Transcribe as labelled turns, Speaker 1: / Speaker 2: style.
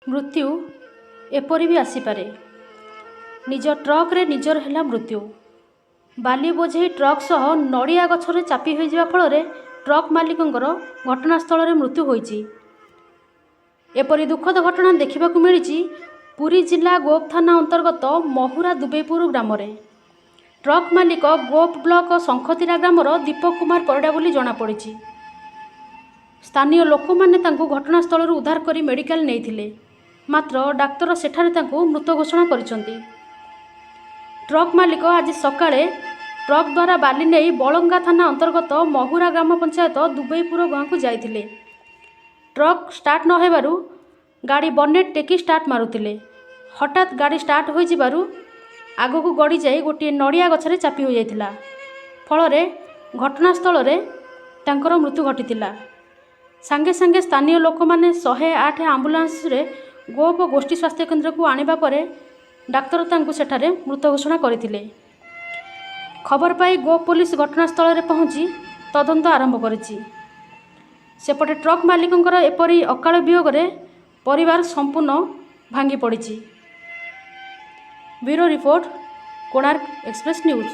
Speaker 1: मृत्यु एपरी भी आसीपे। निज ट्रक्रे निजर है मृत्यु। बाली बोझे ट्रक सह नड़िया गछरे चापी हो जावा फल ट्रक मालिकंकर घटनास्थल में मृत्यु होईची। एपरी दुखद घटना देखा मिली पुरी जिला गोप थाना अंतर्गत महुरा दुबईपुर ग्राम। ट्रक मालिक गोप ब्लॉक शंखतीरा ग्रामर दीपक कुमार परिडा बोली जनापड़ी। स्थानीय लोक मैंने घटनास्थल उद्धार कर मेडिकल नहीं, मात्र डाक्तर सेठारे तांको मृत घोषणा करिसंती। ट्रक मालिक आज सकाळे ट्रक द्वारा बाली नहीं बलंगा थाना अंतर्गत महुरा ग्राम पंचायत दुबईपुर गाँव को जाइथिले। ट्रक स्टार्ट न हेबारु गाड़ी बनेट टेकी स्टार्ट मारुतिले। हठात गाड़ी स्टार्ट हो जिबारु आगो को गड़ी जाई गोटे नड़िया गछरे चापी हो जाइथिला। फलरे घटनास्थल रे तांकर मृत्यु घटितिला। सांगे सांगे स्थानीय लोक माने 108 आंबुलांस रे गोप गोष्ठी स्वास्थ्य केन्द्र को आनिबा परे डाक्तर तांको सेठारे मृत घोषणा करथिले। खबर पाई गोप पुलिस घटनास्थल रे पहुंची तदंत आरंभ करिछि। सेपटे ट्रक मालिकंकर एपरी अकाल वियोग रे परिवार संपूर्ण भांगी पड़िछि। Bureau report, Konark express news.